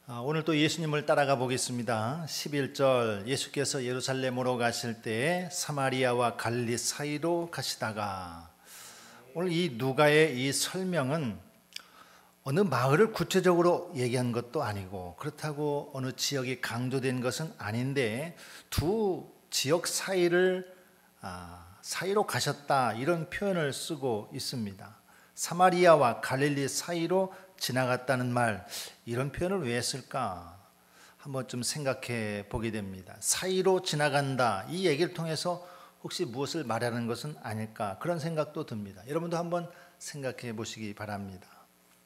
오늘 또 예수님을 따라가 보겠습니다. 11절 예수께서 예루살렘으로 가실 때 사마리아와 갈릴리 사이로 가시다가, 오늘 이 누가의 이 설명은 어느 마을을 구체적으로 얘기한 것도 아니고 그렇다고 어느 지역이 강조된 것은 아닌데 두 지역 사이를 사이로 가셨다 이런 표현을 쓰고 있습니다. 사마리아와 갈릴리 사이로 지나갔다는 말, 이런 표현을 왜 했을까 한번 좀 생각해 보게 됩니다. 사이로 지나간다, 이 얘기를 통해서 혹시 무엇을 말하는 것은 아닐까, 그런 생각도 듭니다. 여러분도 한번 생각해 보시기 바랍니다.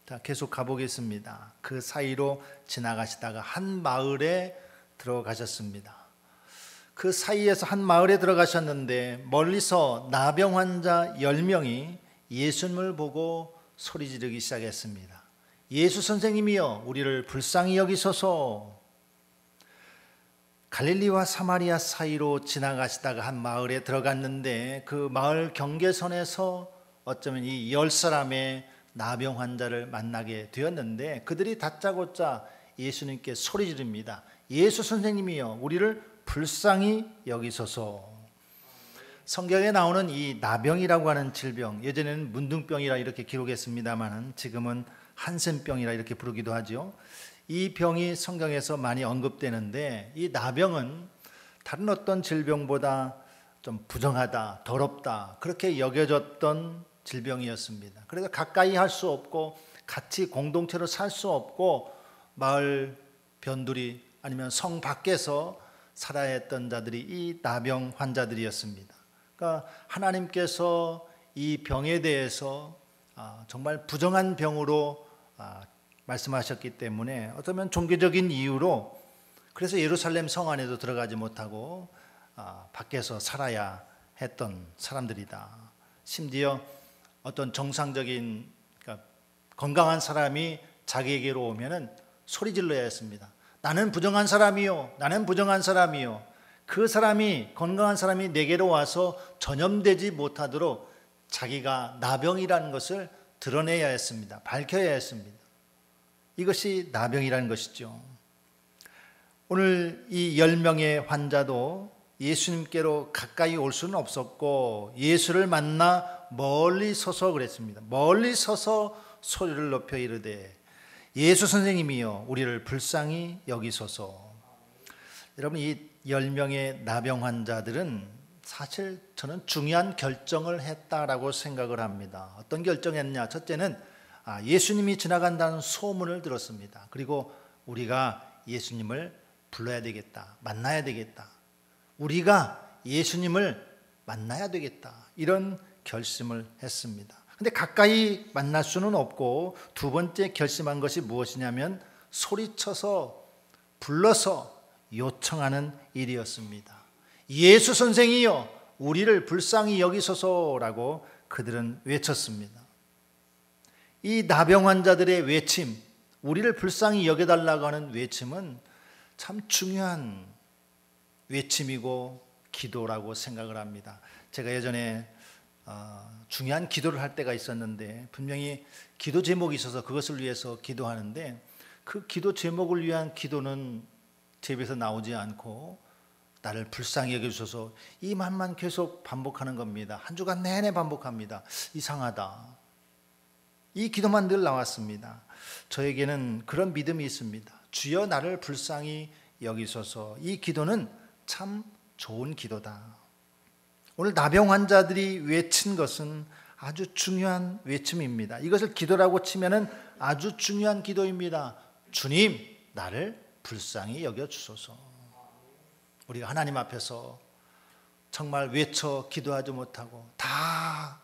자, 계속 가보겠습니다. 그 사이로 지나가시다가 한 마을에 들어가셨습니다. 그 사이에서 한 마을에 들어가셨는데 멀리서 나병 환자 10명이 예수님을 보고 소리 지르기 시작했습니다. 예수 선생님이여, 우리를 불쌍히 여기소서. 갈릴리와 사마리아 사이로 지나가시다가 한 마을에 들어갔는데 그 마을 경계선에서 어쩌면 이 10사람의 나병 환자를 만나게 되었는데 그들이 다짜고짜 예수님께 소리 지릅니다. 예수 선생님이여, 우리를 불쌍히 여기소서. 성경에 나오는 이 나병이라고 하는 질병, 예전에는 문둥병이라 이렇게 기록했습니다만 지금은 한센병이라 이렇게 부르기도 하죠. 이 병이 성경에서 많이 언급되는데 이 나병은 다른 어떤 질병보다 좀 부정하다, 더럽다, 그렇게 여겨졌던 질병이었습니다. 그래서 가까이 할 수 없고 같이 공동체로 살 수 없고 마을 변두리 아니면 성 밖에서 살아야 했던 자들이 이 나병 환자들이었습니다. 그러니까 하나님께서 이 병에 대해서 정말 부정한 병으로 말씀하셨기 때문에 어쩌면 종교적인 이유로 그래서 예루살렘 성 안에도 들어가지 못하고 밖에서 살아야 했던 사람들이다. 심지어 어떤 정상적인, 그러니까 건강한 사람이 자기에게로 오면은 소리 질러야 했습니다. 나는 부정한 사람이요, 나는 부정한 사람이요. 그 사람이, 건강한 사람이 내게로 와서 전염되지 못하도록 자기가 나병이라는 것을 드러내야 했습니다. 밝혀야 했습니다. 이것이 나병이라는 것이죠. 오늘 이 10명의 환자도 예수님께로 가까이 올 수는 없었고 예수를 만나 멀리 서서 그랬습니다. 멀리 서서 소리를 높여 이르되 예수 선생님이여, 우리를 불쌍히 여기소서. 여러분, 이 10명의 나병 환자들은 사실 저는 중요한 결정을 했다라고 생각을 합니다. 어떤 결정했냐? 첫째는 예수님이 지나간다는 소문을 들었습니다. 그리고 우리가 예수님을 불러야 되겠다, 만나야 되겠다, 우리가 예수님을 만나야 되겠다, 이런 결심을 했습니다. 근데 가까이 만날 수는 없고 두 번째 결심한 것이 무엇이냐면 소리쳐서 불러서 요청하는 일이었습니다. 예수 선생이여, 우리를 불쌍히 여기소서라고 그들은 외쳤습니다. 이 나병 환자들의 외침, 우리를 불쌍히 여겨달라고 하는 외침은 참 중요한 외침이고 기도라고 생각을 합니다. 제가 예전에 중요한 기도를 할 때가 있었는데 분명히 기도 제목이 있어서 그것을 위해서 기도하는데 그 기도 제목을 위한 기도는 제 입에서 나오지 않고 나를 불쌍히 여겨주셔서 이 말만 계속 반복하는 겁니다. 한 주간 내내 반복합니다. 이상하다. 이 기도만 늘 나왔습니다. 저에게는 그런 믿음이 있습니다. 주여 나를 불쌍히 여기소서. 이 기도는 참 좋은 기도다. 오늘 나병 환자들이 외친 것은 아주 중요한 외침입니다. 이것을 기도라고 치면은 아주 중요한 기도입니다. 주님, 나를 불쌍히 여겨주소서. 우리가 하나님 앞에서 정말 외쳐 기도하지 못하고 다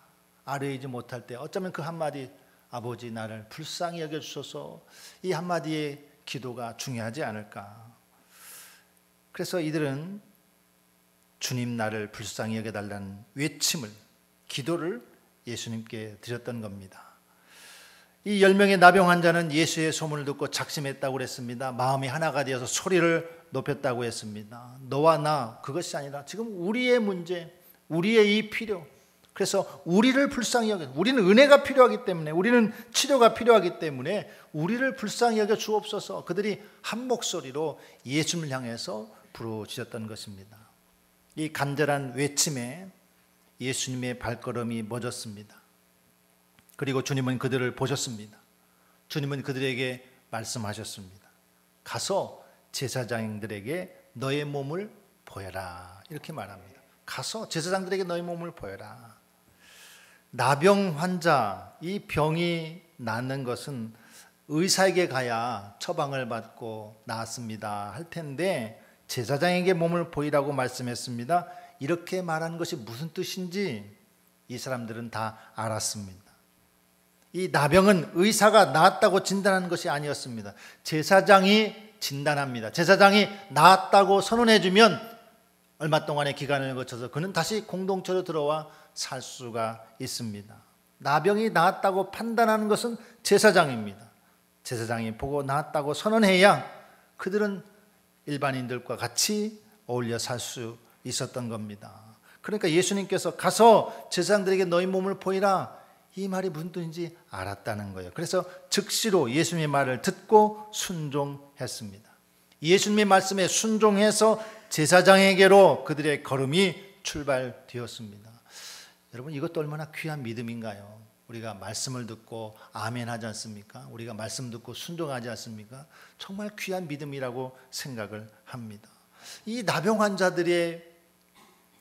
아뢰이지 못할 때 어쩌면 그 한마디, 아버지 나를 불쌍히 여겨주소서, 이 한마디의 기도가 중요하지 않을까. 그래서 이들은 주님 나를 불쌍히 여겨달라는 외침을, 기도를 예수님께 드렸던 겁니다. 이 10명의 나병 환자는 예수의 소문을 듣고 작심했다고 그랬습니다. 마음이 하나가 되어서 소리를 높였다고 했습니다. 너와 나, 그것이 아니라 지금 우리의 문제, 우리의 이 필요, 그래서 우리를 불쌍히 여겨, 우리는 은혜가 필요하기 때문에, 우리는 치료가 필요하기 때문에 우리를 불쌍히 여겨 주옵소서. 그들이 한 목소리로 예수님을 향해서 부르짖었던 것입니다. 이 간절한 외침에 예수님의 발걸음이 멎었습니다. 그리고 주님은 그들을 보셨습니다. 주님은 그들에게 말씀하셨습니다. 가서 제사장들에게 너의 몸을 보여라. 이렇게 말합니다. 가서 제사장들에게 너의 몸을 보여라. 나병 환자, 이 병이 낫는 것은 의사에게 가야 처방을 받고 나았습니다 할 텐데 제사장에게 몸을 보이라고 말씀했습니다. 이렇게 말한 것이 무슨 뜻인지 이 사람들은 다 알았습니다. 이 나병은 의사가 나았다고 진단하는 것이 아니었습니다. 제사장이 진단합니다. 제사장이 나았다고 선언해주면 얼마 동안의 기간을 거쳐서 그는 다시 공동체로 들어와 살 수가 있습니다. 나병이 나았다고 판단하는 것은 제사장입니다. 제사장이 보고 나았다고 선언해야 그들은 일반인들과 같이 어울려 살 수 있었던 겁니다. 그러니까 예수님께서 가서 제사장들에게 너희 몸을 보이라, 이 말이 무슨 뜻인지 알았다는 거예요. 그래서 즉시로 예수님의 말을 듣고 순종했습니다. 예수님의 말씀에 순종해서 제사장에게로 그들의 걸음이 출발되었습니다. 여러분, 이것도 얼마나 귀한 믿음인가요? 우리가 말씀을 듣고 아멘 하지 않습니까? 우리가 말씀 듣고 순종하지 않습니까? 정말 귀한 믿음이라고 생각을 합니다. 이 나병 환자들의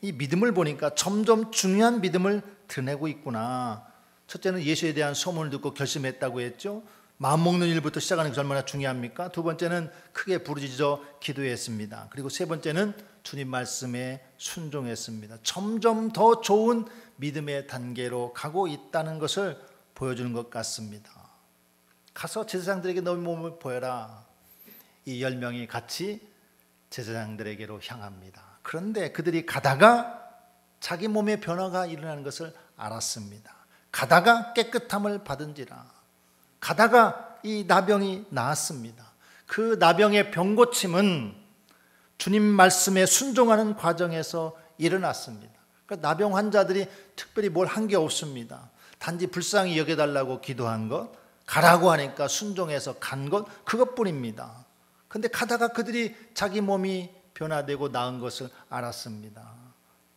이 믿음을 보니까 점점 중요한 믿음을 드러내고 있구나. 첫째는 예수에 대한 소문을 듣고 결심했다고 했죠. 마음먹는 일부터 시작하는 것이 얼마나 중요합니까? 두 번째는 크게 부르짖어 기도했습니다. 그리고 세 번째는 주님 말씀에 순종했습니다. 점점 더 좋은 믿음의 단계로 가고 있다는 것을 보여주는 것 같습니다. 가서 제사장들에게 너희 몸을 보여라. 이 10명이 같이 제사장들에게로 향합니다. 그런데 그들이 가다가 자기 몸에 변화가 일어나는 것을 알았습니다. 가다가 깨끗함을 받은지라. 가다가 이 나병이 나았습니다. 그 나병의 병고침은 주님 말씀에 순종하는 과정에서 일어났습니다. 그러니까 나병 환자들이 특별히 뭘 한 게 없습니다. 단지 불쌍히 여겨달라고 기도한 것, 가라고 하니까 순종해서 간 것, 그것뿐입니다. 그런데 가다가 그들이 자기 몸이 변화되고 나은 것을 알았습니다.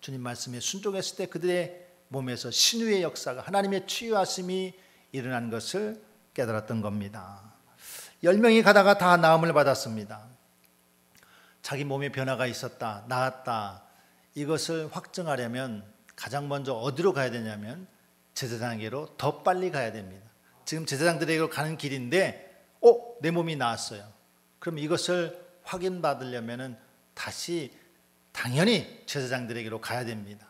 주님 말씀에 순종했을 때 그들의 몸에서 신유의 역사가, 하나님의 치유하심이 일어난 것을 깨달았던 겁니다. 10명이 가다가 다 나음을 받았습니다. 자기 몸에 변화가 있었다, 나았다, 이것을 확증하려면 가장 먼저 어디로 가야 되냐면 제사장에게로 더 빨리 가야 됩니다. 지금 제사장들에게로 가는 길인데 내 몸이 나았어요. 그럼 이것을 확인받으려면 다시 당연히 제사장들에게로 가야 됩니다.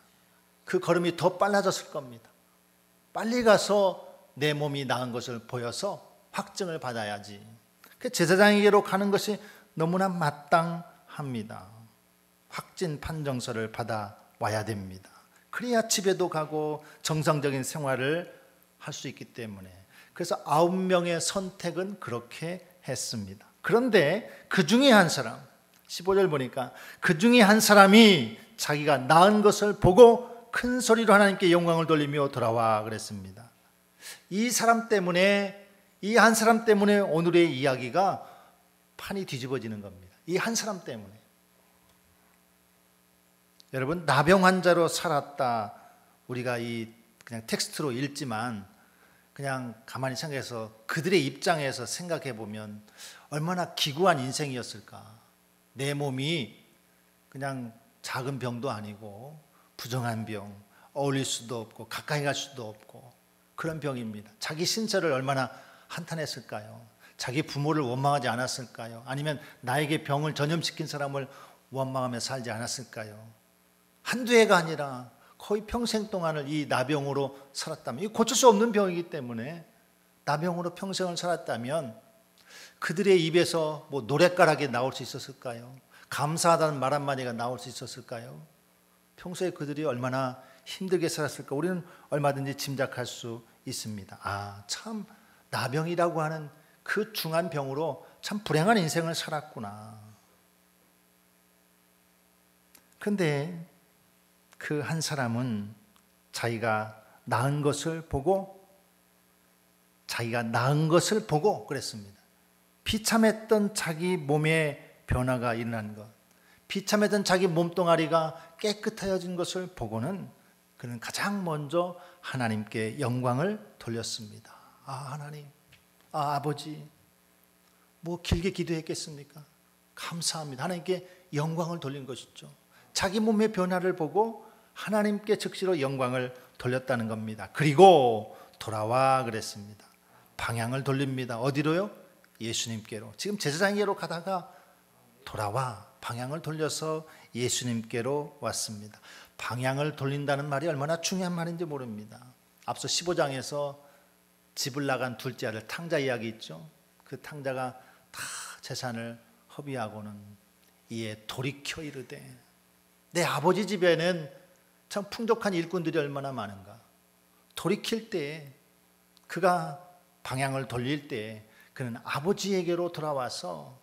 그 걸음이 더 빨라졌을 겁니다. 빨리 가서 내 몸이 나은 것을 보여서 확증을 받아야지. 제사장에게로 가는 것이 너무나 마땅합니다. 확진 판정서를 받아와야 됩니다. 그래야 집에도 가고 정상적인 생활을 할 수 있기 때문에. 그래서 9명의 선택은 그렇게 했습니다. 그런데 그 중에 한 사람, 15절 보니까 그 중에 한 사람이 자기가 나은 것을 보고 큰 소리로 하나님께 영광을 돌리며 돌아와 그랬습니다. 이 사람 때문에, 이 한 사람 때문에 오늘의 이야기가 판이 뒤집어지는 겁니다. 이 한 사람 때문에. 여러분, 나병 환자로 살았다, 우리가 이 그냥 텍스트로 읽지만 그냥 가만히 생각해서 그들의 입장에서 생각해 보면 얼마나 기구한 인생이었을까. 내 몸이 그냥 작은 병도 아니고 부정한 병, 어울릴 수도 없고 가까이 갈 수도 없고 그런 병입니다. 자기 신체를 얼마나 한탄했을까요? 자기 부모를 원망하지 않았을까요? 아니면 나에게 병을 전염시킨 사람을 원망하며 살지 않았을까요? 한두 해가 아니라 거의 평생 동안을 이 나병으로 살았다면, 이거 고칠 수 없는 병이기 때문에 나병으로 평생을 살았다면 그들의 입에서 뭐 노랫가락이 나올 수 있었을까요? 감사하다는 말 한마디가 나올 수 있었을까요? 평소에 그들이 얼마나 힘들게 살았을까 우리는 얼마든지 짐작할 수 있습니다. 참 나병이라고 하는 그 중한 병으로 참 불행한 인생을 살았구나. 그런데 그 한 사람은 자기가 나은 것을 보고 그랬습니다. 비참했던 자기 몸의 변화가 일어난 것, 비참했던 자기 몸뚱아리가 깨끗해진 것을 보고는 그는 가장 먼저 하나님께 영광을 돌렸습니다. 하나님, 아버지, 뭐 길게 기도했겠습니까? 감사합니다. 하나님께 영광을 돌린 것이죠. 자기 몸의 변화를 보고 하나님께 즉시로 영광을 돌렸다는 겁니다. 그리고 돌아와 그랬습니다. 방향을 돌립니다. 어디로요? 예수님께로. 지금 제사장에게로 가다가 돌아와 방향을 돌려서 예수님께로 왔습니다. 방향을 돌린다는 말이 얼마나 중요한 말인지 모릅니다. 앞서 15장에서 집을 나간 둘째 아들 탕자 이야기 있죠. 그 탕자가 다 재산을 허비하고는 이에 돌이켜 이르되, 내 아버지 집에는 참 풍족한 일꾼들이 얼마나 많은가. 돌이킬 때, 그가 방향을 돌릴 때 그는 아버지에게로 돌아와서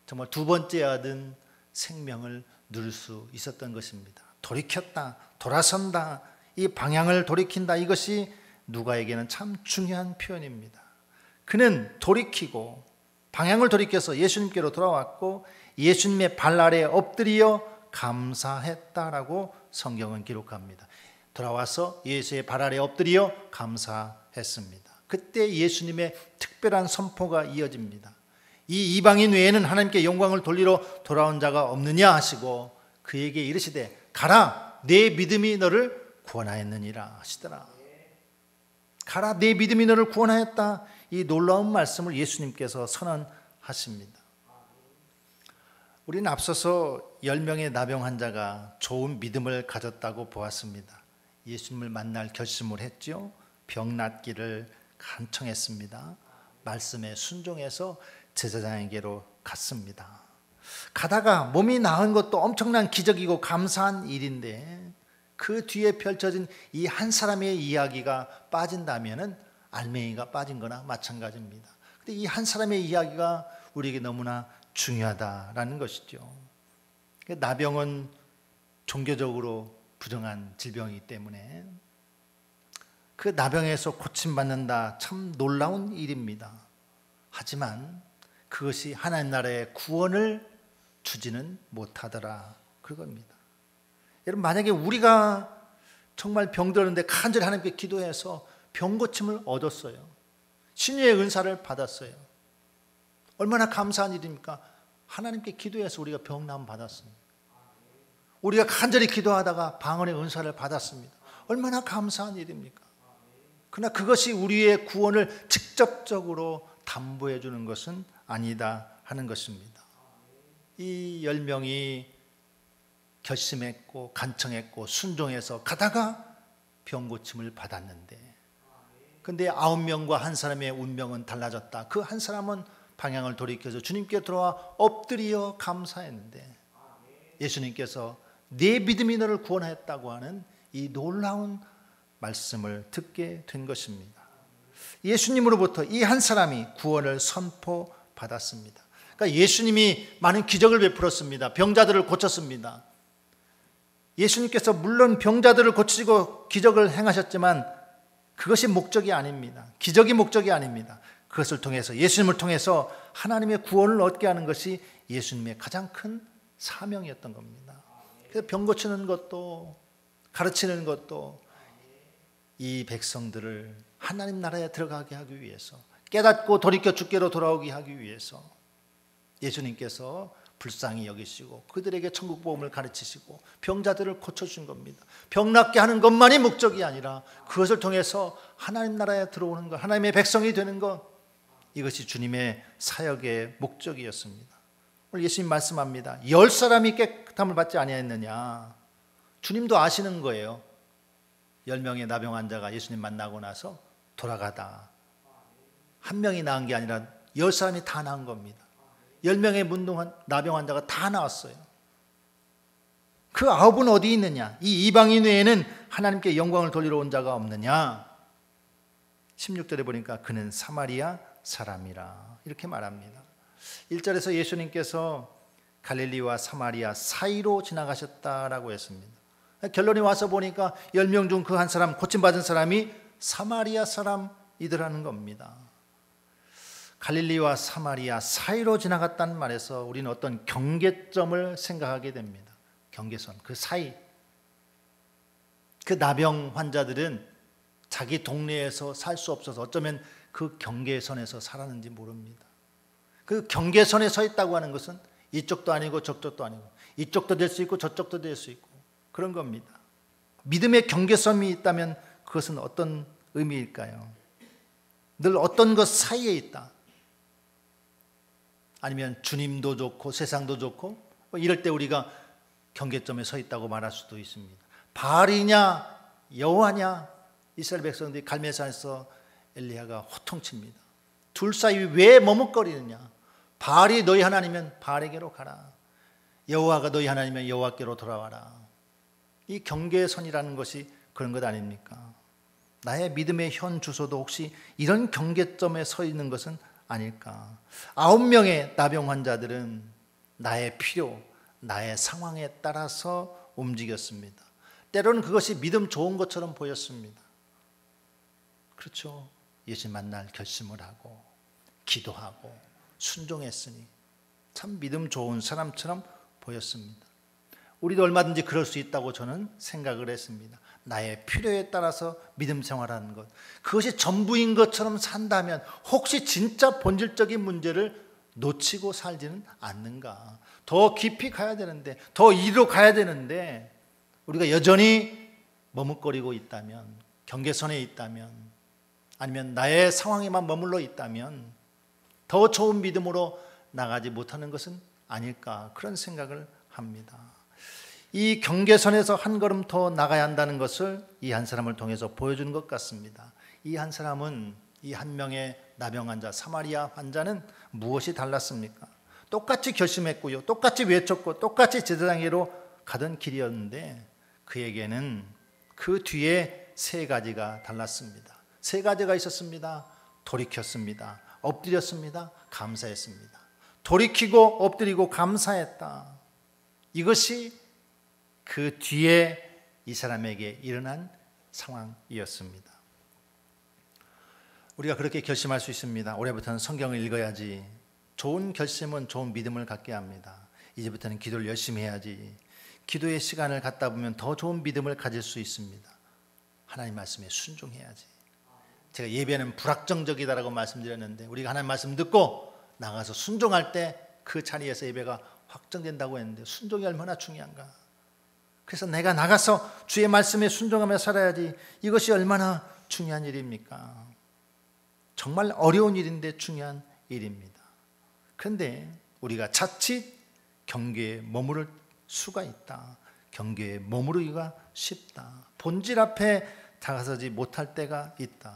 정말 두 번째 얻은 생명을 누릴 수 있었던 것입니다. 돌이켰다, 돌아선다, 이 방향을 돌이킨다, 이것이 누가에게는 참 중요한 표현입니다. 그는 돌이키고 방향을 돌이켜서 예수님께로 돌아왔고 예수님의 발 아래에 엎드려 감사했다라고 성경은 기록합니다. 돌아와서 예수의 발 아래에 엎드려 감사했습니다. 그때 예수님의 특별한 선포가 이어집니다. 이 이방인 외에는 하나님께 영광을 돌리러 돌아온 자가 없느냐 하시고 그에게 이르시되 가라, 내 믿음이 너를 구원하였느니라 하시더라. 가라, 내 믿음이 너를 구원하였다. 이 놀라운 말씀을 예수님께서 선언하십니다. 우리는 앞서서 10명의 나병 환자가 좋은 믿음을 가졌다고 보았습니다. 예수님을 만날 결심을 했죠. 병 낫기를 간청했습니다. 말씀에 순종해서 제사장에게로 갔습니다. 가다가 몸이 나은 것도 엄청난 기적이고 감사한 일인데 그 뒤에 펼쳐진 이 한 사람의 이야기가 빠진다면 알맹이가 빠진 거나 마찬가지입니다. 근데 이 한 사람의 이야기가 우리에게 너무나 중요하다라는 것이죠. 나병은 종교적으로 부정한 질병이기 때문에 그 나병에서 고침받는다, 참 놀라운 일입니다. 하지만 그것이 하나님 나라의 구원을 주지는 못하더라, 그겁니다. 여러분, 만약에 우리가 정말 병들었는데 간절히 하나님께 기도해서 병 고침을 얻었어요. 신유의 은사를 받았어요. 얼마나 감사한 일입니까? 하나님께 기도해서 우리가 병남 받았습니다. 우리가 간절히 기도하다가 방언의 은사를 받았습니다. 얼마나 감사한 일입니까? 그러나 그것이 우리의 구원을 직접적으로 담보해 주는 것은 아니다 하는 것입니다. 이 10명이 결심했고 간청했고 순종해서 가다가 병 고침을 받았는데, 근데 9명과 한 사람의 운명은 달라졌다. 그 한 사람은 방향을 돌이켜서 주님께 돌아와 엎드려 감사했는데 예수님께서 내 믿음이 너를 구원하였다고 하는 이 놀라운 말씀을 듣게 된 것입니다. 예수님으로부터 이 한 사람이 구원을 선포받았습니다. 그러니까 예수님이 많은 기적을 베풀었습니다. 병자들을 고쳤습니다. 예수님께서 물론 병자들을 고치고 기적을 행하셨지만 그것이 목적이 아닙니다. 기적이 목적이 아닙니다. 그것을 통해서, 예수님을 통해서 하나님의 구원을 얻게 하는 것이 예수님의 가장 큰 사명이었던 겁니다. 그래서 병 고치는 것도 가르치는 것도 이 백성들을 하나님 나라에 들어가게 하기 위해서, 깨닫고 돌이켜 주께로 돌아오게 하기 위해서 예수님께서 불쌍히 여기시고 그들에게 천국 복음을 가르치시고 병자들을 고쳐주신 겁니다. 병 낫게 하는 것만이 목적이 아니라 그것을 통해서 하나님 나라에 들어오는 것, 하나님의 백성이 되는 것, 이것이 주님의 사역의 목적이었습니다. 오늘 예수님 말씀합니다. 10사람이 깨끗함을 받지 아니하였느냐. 주님도 아시는 거예요. 10명의 나병 환자가 예수님 만나고 나서 돌아가다 한 명이 나은 게 아니라 10사람이 다 나은 겁니다. 10명의 나병 환자가 다 나왔어요. 그 9은 어디 있느냐? 이 이방인 외에는 하나님께 영광을 돌리러 온 자가 없느냐? 16절에 보니까 그는 사마리아 사람이라 이렇게 말합니다. 1절에서 예수님께서 갈릴리와 사마리아 사이로 지나가셨다라고 했습니다. 결론이 와서 보니까 10명 중 그 한 사람, 고침받은 사람이 사마리아 사람이더라는 겁니다. 갈릴리와 사마리아 사이로 지나갔다는 말에서 우리는 어떤 경계점을 생각하게 됩니다. 경계선, 그 사이. 그 나병 환자들은 자기 동네에서 살 수 없어서 어쩌면 그 경계선에서 살았는지 모릅니다. 그 경계선에 서 있다고 하는 것은 이쪽도 아니고 저쪽도 아니고 이쪽도 될 수 있고 저쪽도 될 수 있고 그런 겁니다. 믿음의 경계선이 있다면 그것은 어떤 의미일까요? 늘 어떤 것 사이에 있다. 아니면 주님도 좋고 세상도 좋고 이럴 때 우리가 경계점에 서 있다고 말할 수도 있습니다. 바알이냐 여호와냐, 이스라엘 백성들이 갈멜산에서 엘리야가 호통칩니다. 둘 사이 왜 머뭇거리느냐. 바알이 너희 하나님이면 바알에게로 가라. 여호와가 너희 하나님이면 여호와께로 돌아와라. 이 경계선이라는 것이 그런 것 아닙니까? 나의 믿음의 현 주소도 혹시 이런 경계점에 서 있는 것은 아닐까? 9명의 나병 환자들은 나의 필요, 나의 상황에 따라서 움직였습니다. 때로는 그것이 믿음 좋은 것처럼 보였습니다. 그렇죠. 예수 만날 결심을 하고 기도하고 순종했으니 참 믿음 좋은 사람처럼 보였습니다. 우리도 얼마든지 그럴 수 있다고 저는 생각을 했습니다. 나의 필요에 따라서 믿음 생활하는 것, 그것이 전부인 것처럼 산다면 혹시 진짜 본질적인 문제를 놓치고 살지는 않는가. 더 깊이 가야 되는데, 더 이리로 가야 되는데 우리가 여전히 머뭇거리고 있다면, 경계선에 있다면, 아니면 나의 상황에만 머물러 있다면 더 좋은 믿음으로 나가지 못하는 것은 아닐까, 그런 생각을 합니다. 이 경계선에서 한 걸음 더 나가야 한다는 것을 이 한 사람을 통해서 보여주는 것 같습니다. 이 한 사람은, 이 한 명의 나병 환자, 사마리아 환자는 무엇이 달랐습니까? 똑같이 결심했고요, 똑같이 외쳤고 똑같이 제사장에게로 가던 길이었는데 그에게는 그 뒤에 세 가지가 달랐습니다. 세 가지가 있었습니다. 돌이켰습니다. 엎드렸습니다. 감사했습니다. 돌이키고 엎드리고 감사했다. 이것이 그 뒤에 이 사람에게 일어난 상황이었습니다. 우리가 그렇게 결심할 수 있습니다. 올해부터는 성경을 읽어야지. 좋은 결심은 좋은 믿음을 갖게 합니다. 이제부터는 기도를 열심히 해야지. 기도의 시간을 갖다 보면 더 좋은 믿음을 가질 수 있습니다. 하나님 말씀에 순종해야지. 제가 예배는 불확정적이다라고 말씀드렸는데 우리가 하나님 말씀 듣고 나가서 순종할 때 그 자리에서 예배가 확정된다고 했는데 순종이 얼마나 중요한가. 그래서 내가 나가서 주의 말씀에 순종하며 살아야지. 이것이 얼마나 중요한 일입니까? 정말 어려운 일인데 중요한 일입니다. 그런데 우리가 자칫 경계에 머무를 수가 있다. 경계에 머무르기가 쉽다. 본질 앞에 다가서지 못할 때가 있다.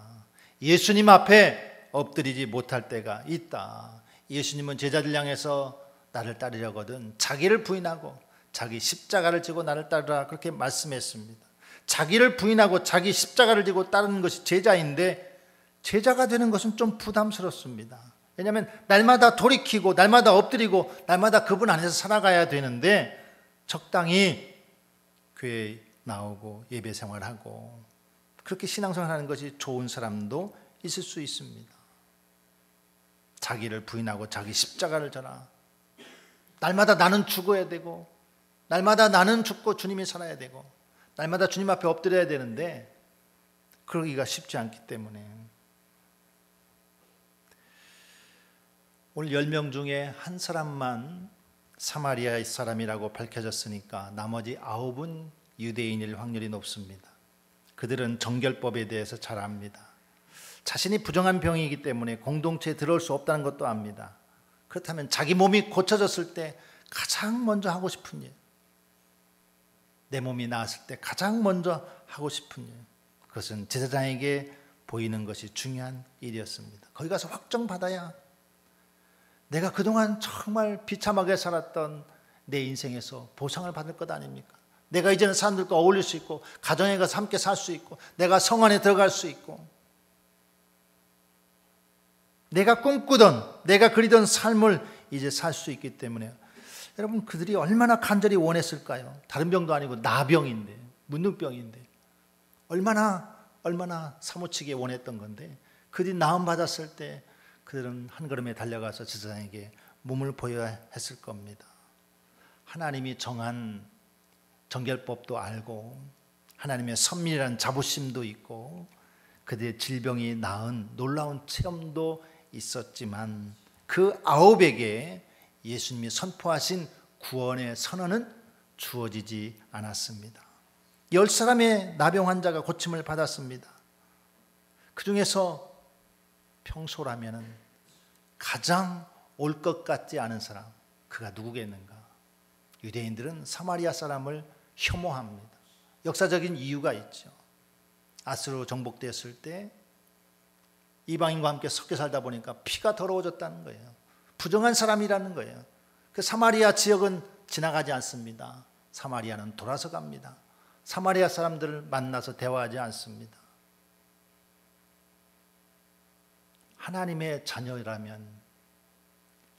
예수님 앞에 엎드리지 못할 때가 있다. 예수님은 제자들 향해서 나를 따르려거든 자기를 부인하고 자기 십자가를 지고 나를 따르라, 그렇게 말씀했습니다. 자기를 부인하고 자기 십자가를 지고 따르는 것이 제자인데 제자가 되는 것은 좀 부담스럽습니다. 왜냐하면 날마다 돌이키고 날마다 엎드리고 날마다 그분 안에서 살아가야 되는데 적당히 교회에 나오고 예배 생활하고 그렇게 신앙생활하는 것이 좋은 사람도 있을 수 있습니다. 자기를 부인하고 자기 십자가를 져라. 날마다 나는 죽어야 되고 날마다 나는 죽고 주님이 살아야 되고 날마다 주님 앞에 엎드려야 되는데 그러기가 쉽지 않기 때문에 오늘 10명 중에 한 사람만 사마리아 사람이라고 밝혀졌으니까 나머지 9은 유대인일 확률이 높습니다. 그들은 정결법에 대해서 잘 압니다. 자신이 부정한 병이기 때문에 공동체에 들어올 수 없다는 것도 압니다. 그렇다면 자기 몸이 고쳐졌을 때 가장 먼저 하고 싶은 일, 내 몸이 나았을 때 가장 먼저 하고 싶은 일, 그것은 제사장에게 보이는 것이 중요한 일이었습니다. 거기 가서 확정받아야 내가 그동안 정말 비참하게 살았던 내 인생에서 보상을 받을 것 아닙니까? 내가 이제는 사람들과 어울릴 수 있고 가정에 가서 함께 살 수 있고 내가 성 안에 들어갈 수 있고 내가 꿈꾸던 내가 그리던 삶을 이제 살 수 있기 때문에 여러분 그들이 얼마나 간절히 원했을까요? 다른 병도 아니고 나병인데 문둥병인데 얼마나 사무치게 원했던 건데 그들이 나음 받았을 때 그들은 한 걸음에 달려가서 제사장에게 몸을 보여야 했을 겁니다. 하나님이 정한 정결법도 알고 하나님의 선민이라는 자부심도 있고 그들의 질병이 나은 놀라운 체험도 있었지만 그 9에게 예수님이 선포하신 구원의 선언은 주어지지 않았습니다. 10사람의 나병 환자가 고침을 받았습니다. 그 중에서 평소라면 가장 올 것 같지 않은 사람, 그가 누구겠는가? 유대인들은 사마리아 사람을 혐오합니다. 역사적인 이유가 있죠. 아수르로 정복되었을 때 이방인과 함께 섞여 살다 보니까 피가 더러워졌다는 거예요. 부정한 사람이라는 거예요. 그 사마리아 지역은 지나가지 않습니다. 사마리아는 돌아서 갑니다. 사마리아 사람들을 만나서 대화하지 않습니다. 하나님의 자녀라면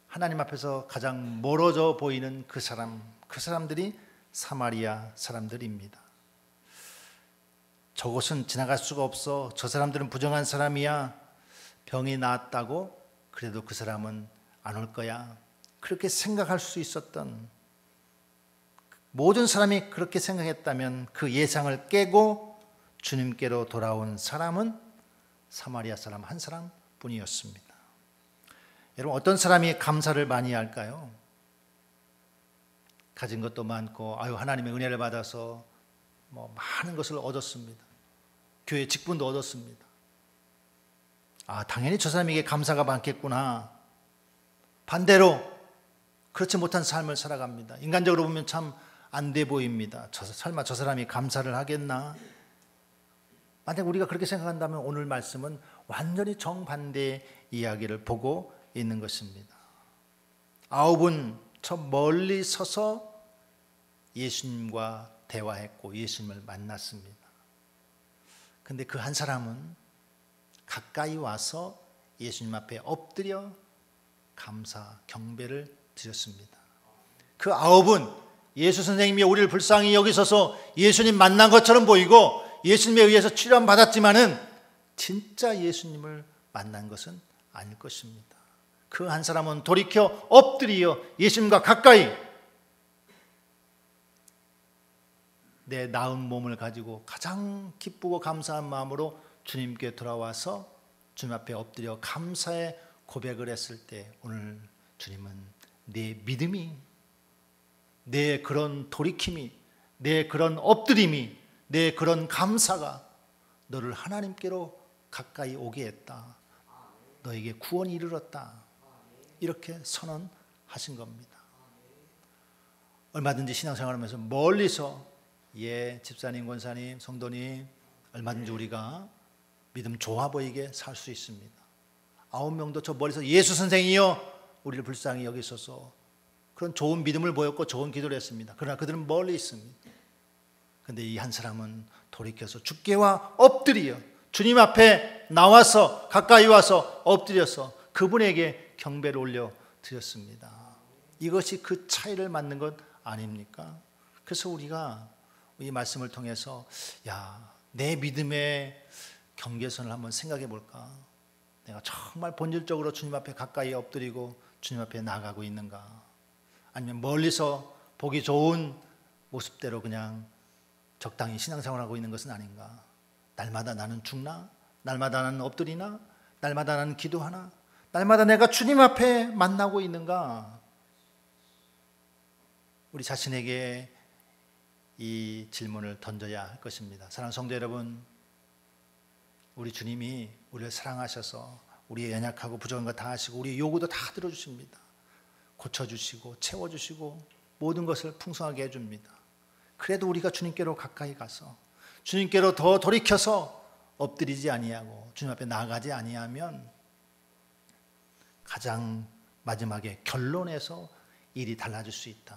하나님 앞에서 가장 멀어져 보이는 그 사람들이 사마리아 사람들입니다. 저곳은 지나갈 수가 없어. 저 사람들은 부정한 사람이야. 병이 나았다고 그래도 그 사람은 안 올 거야. 그렇게 생각할 수 있었던, 모든 사람이 그렇게 생각했다면 그 예상을 깨고 주님께로 돌아온 사람은 사마리아 사람 한 사람뿐이었습니다. 여러분, 어떤 사람이 감사를 많이 할까요? 가진 것도 많고 하나님의 은혜를 받아서 많은 것을 얻었습니다. 교회 직분도 얻었습니다. 당연히 저 사람에게 감사가 많겠구나. 반대로 그렇지 못한 삶을 살아갑니다. 인간적으로 보면 참 안 돼 보입니다. 설마 저 사람이 감사를 하겠나? 만약 우리가 그렇게 생각한다면 오늘 말씀은 완전히 정반대의 이야기를 보고 있는 것입니다. 9은 저 멀리 서서 예수님과 대화했고 예수님을 만났습니다. 근데 그 한 사람은 가까이 와서 예수님 앞에 엎드려 감사, 경배를 드렸습니다. 그 9은 예수 선생님이 우리를 불쌍히 여기셔서 예수님 만난 것처럼 보이고 예수님에 의해서 치료받았지만은 진짜 예수님을 만난 것은 아닐 것입니다. 그 한 사람은 돌이켜 엎드려 예수님과 가까이 내 나은 몸을 가지고 가장 기쁘고 감사한 마음으로 주님께 돌아와서 주님 앞에 엎드려 감사의 고백을 했을 때 오늘 주님은 내 믿음이, 내 그런 돌이킴이, 내 그런 엎드림이, 내 그런 감사가 너를 하나님께로 가까이 오게 했다. 너에게 구원이 이르렀다. 이렇게 선언하신 겁니다. 얼마든지 신앙생활하면서 멀리서 집사님, 권사님, 성도님 얼마든지 우리가 믿음 좋아 보이게 살 수 있습니다. 9명도 저 멀리서 예수 선생이여 우리를 불쌍히 여기소서 그런 좋은 믿음을 보였고 좋은 기도를 했습니다. 그러나 그들은 멀리 있습니다. 그런데 이 한 사람은 돌이켜서 주께와 엎드려 주님 앞에 나와서 가까이 와서 엎드려서 그분에게 경배를 올려 드렸습니다. 이것이 그 차이를 맞는 것 아닙니까? 그래서 우리가 이 말씀을 통해서 내 믿음의 경계선을 한번 생각해 볼까? 내가 정말 본질적으로 주님 앞에 가까이 엎드리고 주님 앞에 나가고 있는가? 아니면 멀리서 보기 좋은 모습대로 그냥 적당히 신앙생활하고 있는 것은 아닌가? 날마다 나는 죽나? 날마다 나는 엎드리나? 날마다 나는 기도하나? 날마다 내가 주님 앞에 만나고 있는가? 우리 자신에게 이 질문을 던져야 할 것입니다. 사랑하는 성도 여러분, 우리 주님이 우리를 사랑하셔서 우리의 연약하고 부족한 거 다 하시고 우리의 요구도 다 들어주십니다. 고쳐주시고 채워주시고 모든 것을 풍성하게 해줍니다. 그래도 우리가 주님께로 가까이 가서 주님께로 더 돌이켜서 엎드리지 아니하고 주님 앞에 나아가지 아니하면 가장 마지막에 결론에서 일이 달라질 수 있다.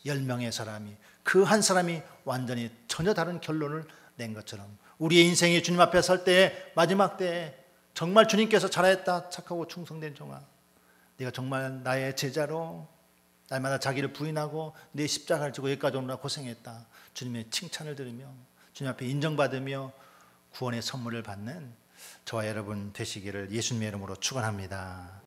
10명의 사람이 그 한 사람이 완전히 전혀 다른 결론을 낸 것처럼 우리의 인생이 주님 앞에 설 때에 마지막 때에 정말 주님께서 잘했다 착하고 충성된 종아 네가 정말 나의 제자로 날마다 자기를 부인하고 내 십자가를 지고 여기까지 오느라 고생했다. 주님의 칭찬을 들으며 주님 앞에 인정받으며 구원의 선물을 받는 저와 여러분 되시기를 예수님의 이름으로 축원합니다.